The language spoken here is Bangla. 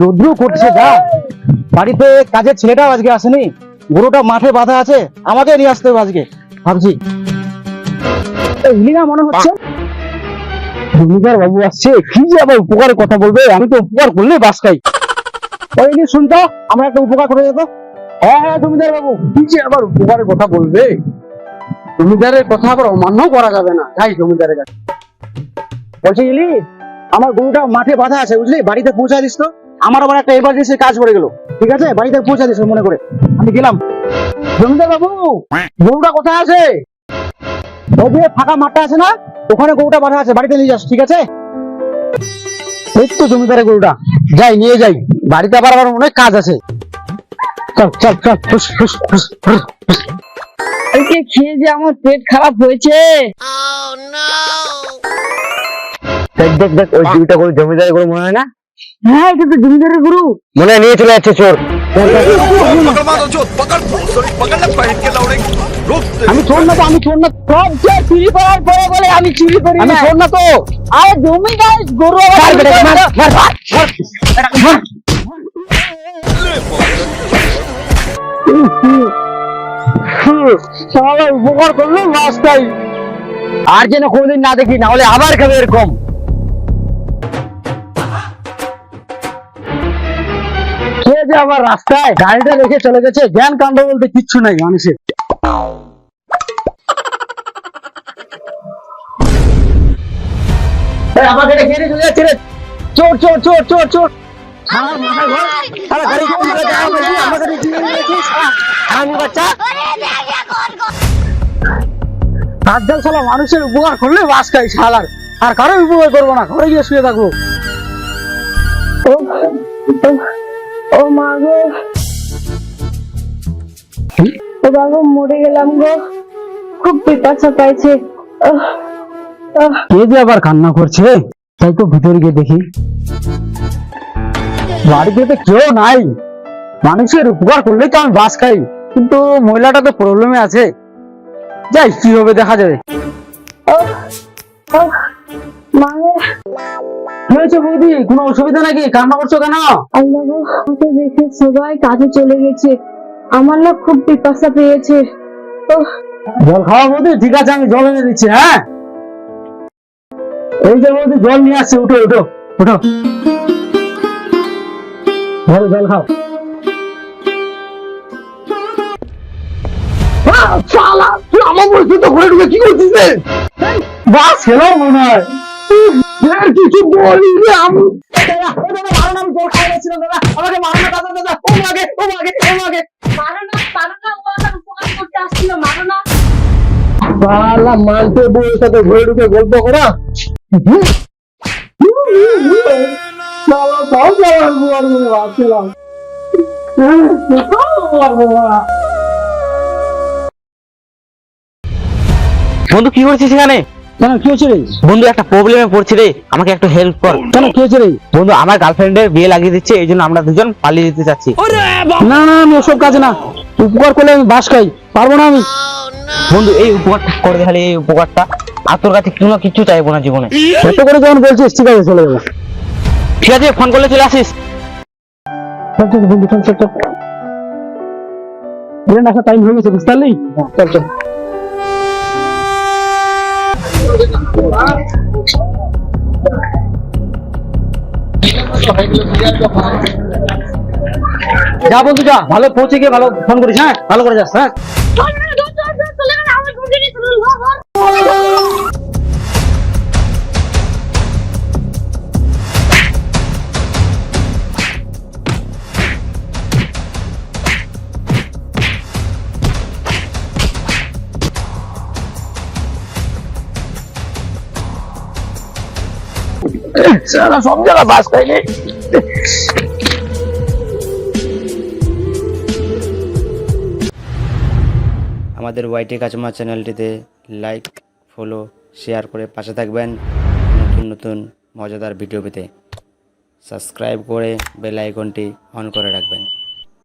রৌদ্র করছে যা, বাড়িতে কাজের ছেলেটাও আজকে আসেনি, গরুটা মাঠে বাঁধা আছে, আমাকে নিয়ে আসতে হবে আজকে ভাবছি। ইলিনা মনে হচ্ছে জমিদার বাবু আসছে, কি যে আবার উপকারের কথা বলবে, আমি তো উপকার করলে বাস খাই। ওই নি শুনতো, আমরা একটা উপকার করে যেত। হ্যাঁ হ্যাঁ জমিদার বাবু, কি যে আবার উপকারের কথা বলবে, জমিদারের কথা আবার অমান্য করা যাবে না। যাই জমিদারের কাছে। বলছি ইলি, আমার গরুটা মাঠে বাঁধা আছে বুঝলি, বাড়িতে পৌঁছায় দিস তো। আমার আবার একটা এমার্জেন্সি কাজ পড়ে গেল, ঠিক আছে বাড়িতে পৌঁছা দিস মনে করে। আমি গেলাম। জমিদার বাবু, গরুটা কোথায় আছে? ওই যে ফাঁকা মাঠটা আছে না, ওখানে গরুটা বাঁধা আছে, বাড়িতে নিয়ে যাস, ঠিক আছে? এই তো জমিদারের গরুটা, যাই নিয়ে যাই, বাড়িতে আবার আমার অনেক কাজ আছে। চল চল চল, ফুস ফুস ফুস ফুস ফুস। কালকে খেয়ে যে আমার পেট খারাপ হয়েছে। দেখ দেখ দেখ, ওই দুইটা গরু জমিদারের গরু মনে হয় না? হ্যাঁ এটা তো জমিদারের গরু। মনে হয় নিয়ে চলে যাচ্ছে চোর। আমি চোর না তো, আমি চোর না। সব যে চুরি করার পরে বলে আমি চুরি করি আমি না। চোর না তো। আরে জমিদার গরু আবার চুরি করে না। শালা উপকার করলো রাস্তায়, আর যেন কোনোদিন না দেখি, না হলে আবার খাবে এরকম। কে যে আবার রাস্তায় গাড়িটা রেখে চলে গেছে, জ্ঞান কাণ্ড বলতে কিচ্ছু নাই মানুষের। আমাকে রেখে চলে যাচ্ছে রে, চোর চোর চোর চোর চোর। মানুষের উপকার করলে বাস খাই শালার, আর কারো উপকার করবো না, ঘরে গিয়ে শুয়ে থাকবো। ও মা গো, ও বাবা মরে গেলাম গো, খুব পিপাসা পাইছে। কে যে আবার কান্না করছে, তাই তো ভিতরে গিয়ে দেখি। বাড়িতে তো কেউ নাই, মানুষের উপকার করলেই তো আমি বাস খাই, কিন্তু মহিলাটা তো প্রবলেমে আছে। যাই, কি হবে দেখা যাবে। কি হয়েছে বৌদি, কোনো অসুবিধা নাকি, কান্না করছো কেন? আল্লাহ গো, আমাকে দেখে সবাই কাজে চলে গেছে, আমার না খুব পিপাসা পেয়েছে। জল খাওয়া বৌদি, ঠিক আছে আমি জল এনে দিচ্ছি। হ্যাঁ এই যে বৌদি জল নিয়ে আসছে, উঠো উঠো উঠো, ধরো জল খাও। শালা তুই আমার বলছিস তো, ঘরে ঢুকে কি করছিস? বাস খেলো মনে হয়, কিছু বলি আমি। আমি জল খাই গেছিলাম দাদা, আমাকে মারো না দাদা, দাদা ও মাগে ও মাগে ও মাগে। মারো না, ও আমার উপকার করতে আসছিল, মারো না। শালা মানতে বউয়ের সাথে ঘরে ঢুকে গল্প করা। শালা সব জায়গায় বুয়ার মনে ভাবছিলাম। বন্ধু কি করছিস সেখানে? কেন কি হয়েছে রে? বন্ধু একটা প্রবলেমে পড়ছি রে, আমাকে একটু হেল্প কর। কেন কি হয়েছে রে? বন্ধু আমার গার্লফ্রেন্ডের বিয়ে লাগিয়ে দিচ্ছে, এই জন্য আমরা দুজন পালিয়ে যেতে চাচ্ছি। না না, আমি ওসব কাজ না, উপকার করলে আমি বাস খাই, পারবো না আমি। বন্ধু এই উপকারটা করে দেখালে, এই উপকারটা, আর তোর কাছে কোনো কিছু চাইবো না জীবনে। এত করে যখন বলছিস, ঠিক আছে চলে যাবো। ঠিক আছে ফোন করলে চলে আসিস। বন্ধু চল চল চল, আসা টাইম হয়ে গেছে বুঝতে পারলি। চল চল। যা বন্ধু যা, ভালো পৌঁছে গিয়ে ভালো ফোন করিস। হ্যাঁ ভালো করে যাস। হ্যাঁ সব জায়গা বাস খাইনি। আমাদের ওয়াইটি কাচমা চ্যানেলটিতে লাইক, ফলো, শেয়ার করে পাশে থাকবেন। নতুন নতুন মজাদার ভিডিও পেতে সাবস্ক্রাইব করে বেল আইকনটি অন করে রাখবেন।